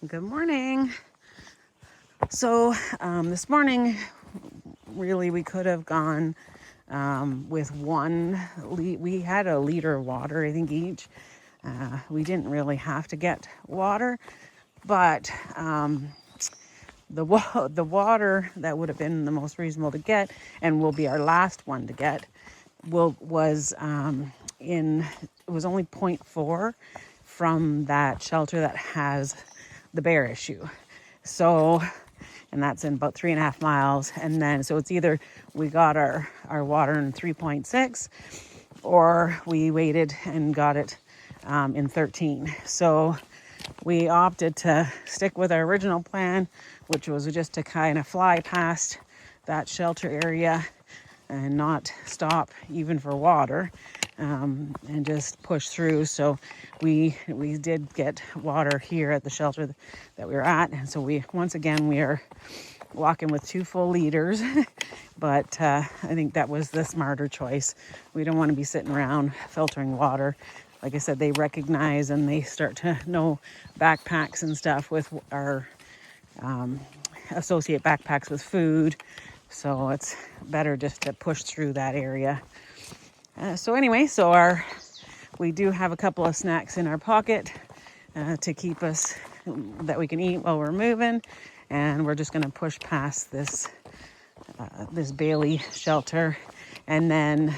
Good morning. So this morning, really, we could have gone with we had a liter of water, I think, each. We didn't really have to get water, but the water that would have been the most reasonable to get and will be our last one to get was it was only 0.4 from that shelter that has the bear issue. So, and that's in about 3.5 miles. And then, so it's either we got our water in 3.6 or we waited and got it in 13. So we opted to stick with our original plan, which was just to kind of fly past that shelter area and not stop even for water, and just push through. So we did get water here at the shelter that we were at, and so we are walking with 2 full liters. But I think that was the smarter choice. We don't want to be sitting around filtering water. Like I said, they recognize and they start to know backpacks and stuff with our associate backpacks with food. So it's better just to push through that area. So anyway, we do have a couple of snacks in our pocket to keep us, that we can eat while we're moving. And we're just going to push past this Bailey shelter. And then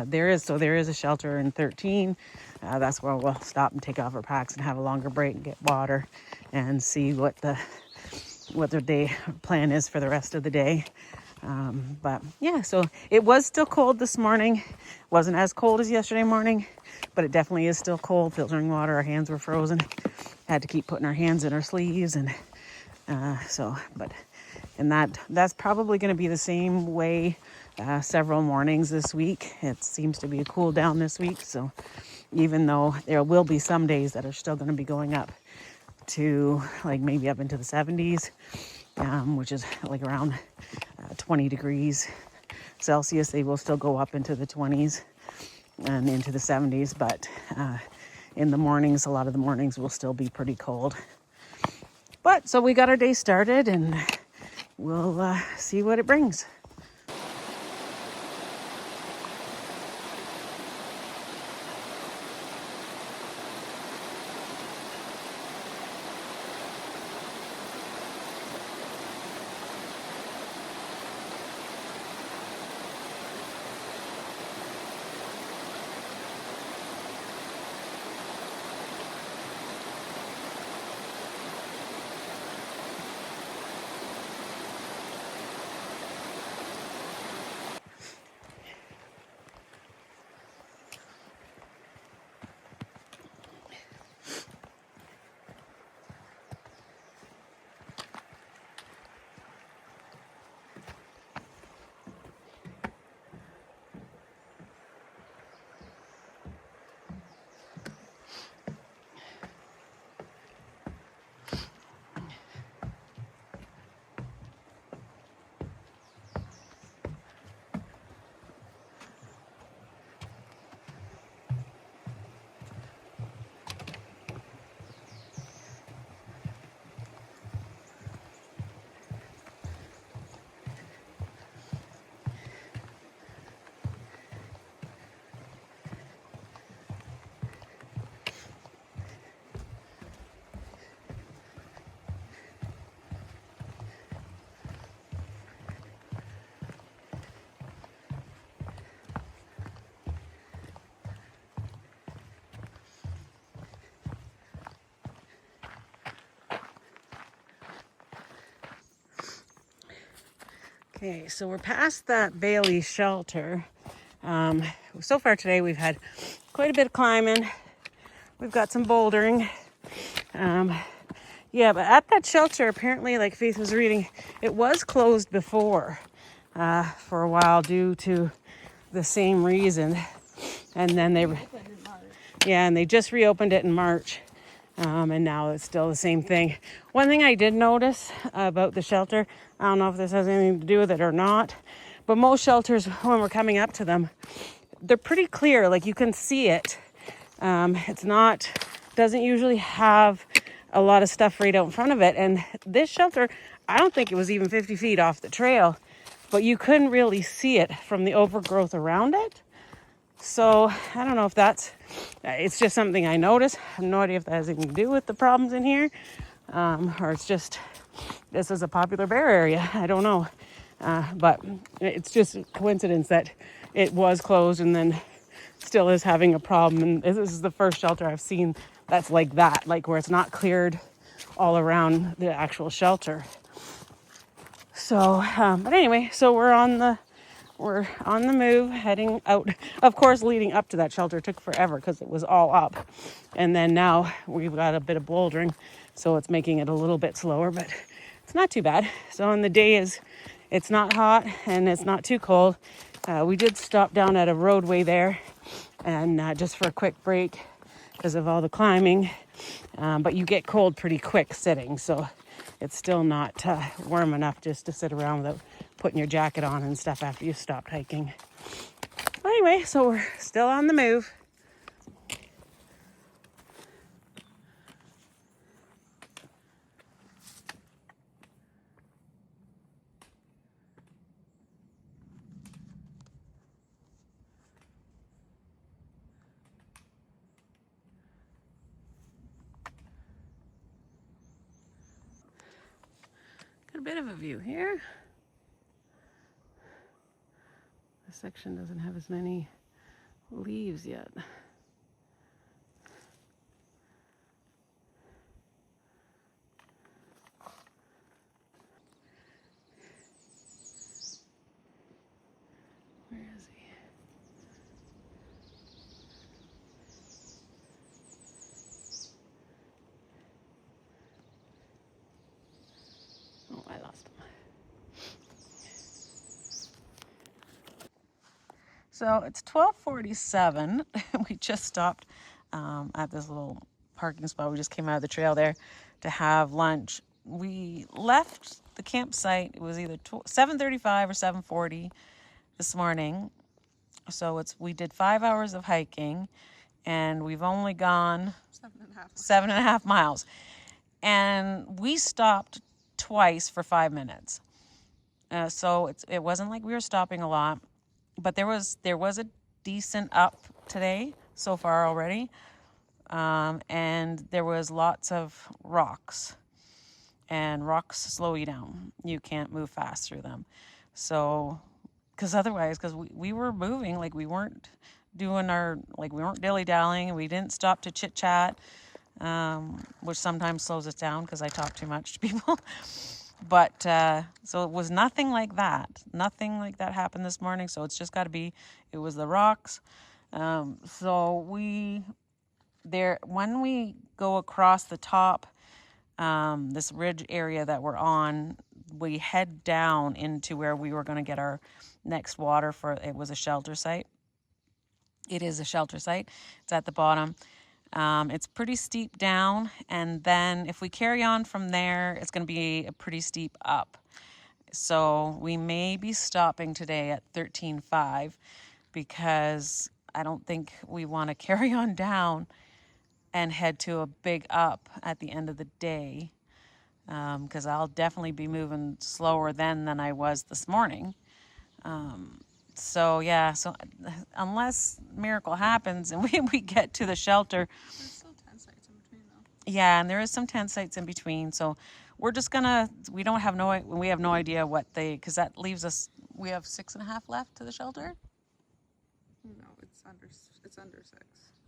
there is a shelter in 13. That's where we'll stop and take off our packs and have a longer break and get water and see what their day plan is for the rest of the day. But yeah, so it was still cold this morning. Wasn't as cold as yesterday morning, but it definitely is still cold. Filtering water, our hands were frozen. Had to keep putting our hands in our sleeves, and that's probably going to be the same way several mornings this week. It seems to be a cool down this week, so even though there will be some days that are still going to be going up to like maybe up into the 70s, which is like around 20 degrees Celsius. They will still go up into the 20s and into the 70s, but in the mornings, a lot of the mornings will still be pretty cold. But so we got our day started, and we'll see what it brings. Okay, so we're past that Bailey shelter. So far today we've had quite a bit of climbing. We've got some bouldering. But at that shelter, apparently, like Faith was reading, it was closed before for a while due to the same reason. And then they just reopened it in March. And now it's still the same thing. One thing I did notice about the shelter, I don't know if this has anything to do with it or not, but most shelters, when we're coming up to them, they're pretty clear. Like you can see it. Doesn't usually have a lot of stuff right out in front of it. And this shelter, I don't think it was even 50 feet off the trail, but you couldn't really see it from the overgrowth around it. So I don't know if it's just something I noticed. I have no idea if that has anything to do with the problems in here, or it's just, this is a popular bear area. I don't know. But it's just a coincidence that it was closed and then still is having a problem. And this is the first shelter I've seen that's like that, like where it's not cleared all around the actual shelter. So, but anyway, so we're on the move, heading out. Of course, leading up to that shelter took forever because it was all up. And then now we've got a bit of bouldering, so it's making it a little bit slower, but it's not too bad. So on the day it's not hot and it's not too cold. We did stop down at a roadway there and just for a quick break because of all the climbing. But you get cold pretty quick sitting, so it's still not warm enough just to sit around without putting your jacket on and stuff after you stopped hiking. Anyway, so we're still on the move. Got a bit of a view here. This section doesn't have as many leaves yet. Where is he? Oh, I lost him. So it's 12:47. We just stopped at this little parking spot. We just came out of the trail there to have lunch. We left the campsite. It was either 7:35 or 7:40 this morning. So we did 5 hours of hiking, and we've only gone 7.5 miles. And we stopped twice for 5 minutes. So it wasn't like we were stopping a lot. But there was a decent up today so far already, and there was lots of rocks, and rocks slow you down. You can't move fast through them. So, because we were moving, like we weren't doing we weren't dilly-dallying. We didn't stop to chit-chat, which sometimes slows us down because I talk too much to people. But so it was nothing like that. Nothing like that happened this morning. So it's just got to be, it was the rocks. So when we go across the top, this ridge area that we're on, we head down into where we were going to get our next water it was a shelter site. It is a shelter site. It's at the bottom. It's pretty steep down, and then if we carry on from there, it's going to be a pretty steep up. So we may be stopping today at 13.5 because I don't think we want to carry on down and head to a big up at the end of the day, because I'll definitely be moving slower then than I was this morning. So unless miracle happens and we get to the shelter. There's still tent sites in between though. Yeah, and there is some tent sites in between. So we're just we have no idea because that leaves us, we have 6.5 left to the shelter? No, it's under 6.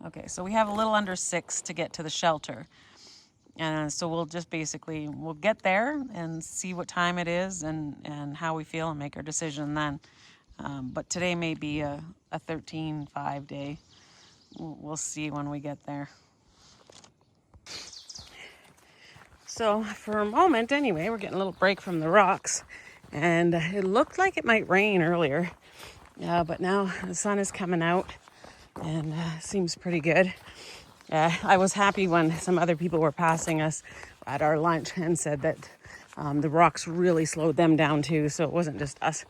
Okay, so we have a little under 6 to get to the shelter. And so we'll just we'll get there and see what time it is and how we feel and make our decision then. But today may be a 13.5 day. We'll see when we get there. So for a moment anyway, we're getting a little break from the rocks. And it looked like it might rain earlier. But now the sun is coming out and seems pretty good. I was happy when some other people were passing us at our lunch and said that the rocks really slowed them down too. So it wasn't just us.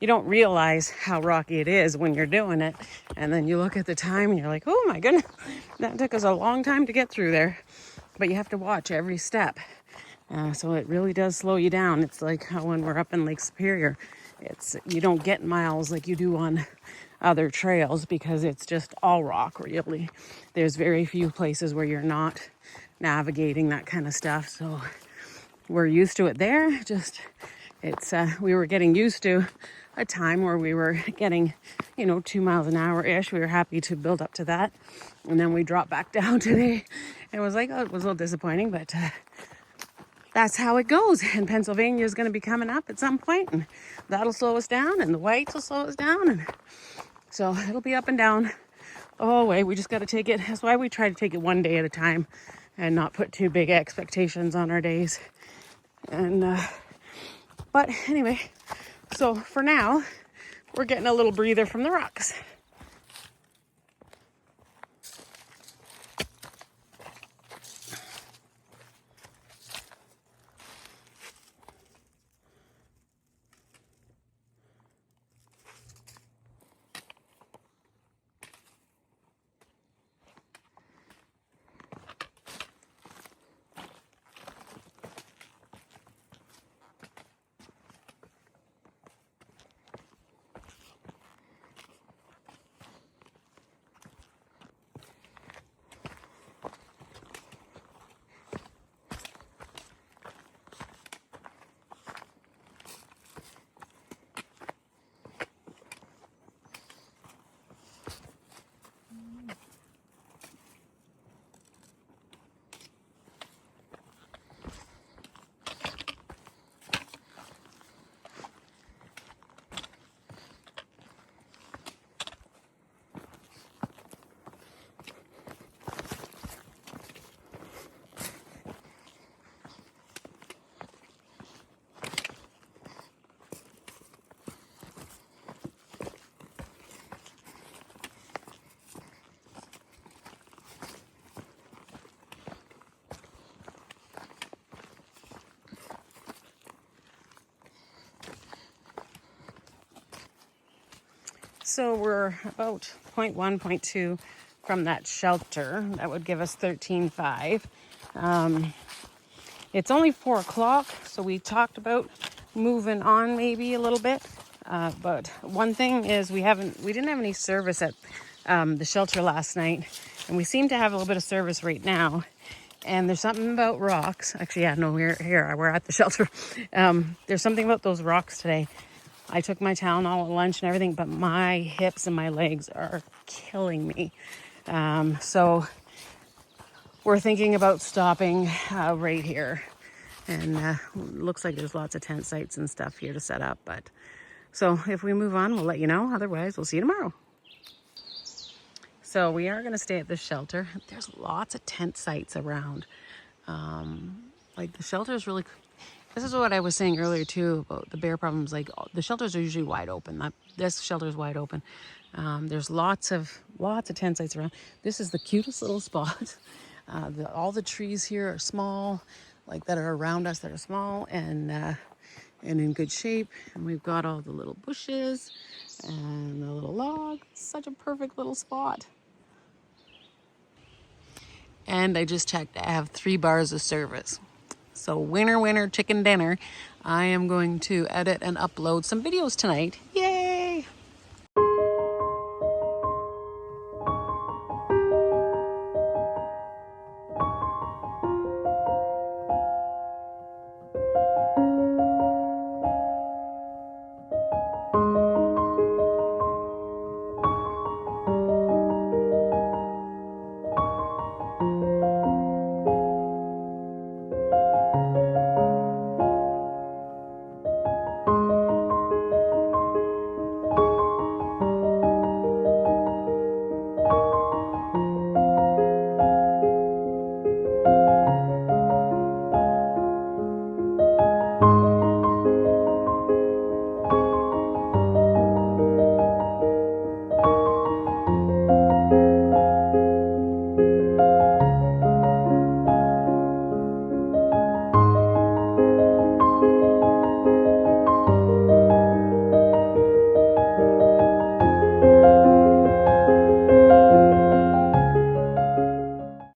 you don't realize how rocky it is when you're doing it. And then you look at the time and you're like, oh my goodness, that took us a long time to get through there. But you have to watch every step. So it really does slow you down. It's like how when we're up in Lake Superior, you don't get miles like you do on other trails because it's just all rock, really. There's very few places where you're not navigating that kind of stuff. So we're used to it there. We were getting used to a time where we were getting, 2 miles an hour ish. We were happy to build up to that. And then we dropped back down today. It was like, it was a little disappointing, but that's how it goes. And Pennsylvania is going to be coming up at some point, and that'll slow us down, and the whites will slow us down. And so it'll be up and down the whole way. We just got to take it. That's why we try to take it one day at a time and not put too big expectations on our days. And, but anyway, so for now, we're getting a little breather from the rocks. So we're about 0.1, 0.2 from that shelter. That would give us 13.5. It's only 4 o'clock, so we talked about moving on maybe a little bit. But one thing is we didn't have any service at the shelter last night, and we seem to have a little bit of service right now. And there's something about rocks. Actually, yeah, no, we're at the shelter. There's something about those rocks today. I took my Tylenol at lunch and everything, but my hips and my legs are killing me. So we're thinking about stopping right here. And looks like there's lots of tent sites and stuff here to set up. But so if we move on, we'll let you know. Otherwise, we'll see you tomorrow. So we are going to stay at this shelter. There's lots of tent sites around. Like the shelter is really... This is what I was saying earlier too about the bear problems. Like the shelters are usually wide open. This shelter is wide open. There's lots of tent sites around. This is the cutest little spot. All the trees here are small, like that are around us that are small and in good shape. And we've got all the little bushes and the little log. Such a perfect little spot. And I just checked. I have 3 bars of service. So winner, winner, chicken dinner. I am going to edit and upload some videos tonight. Yay!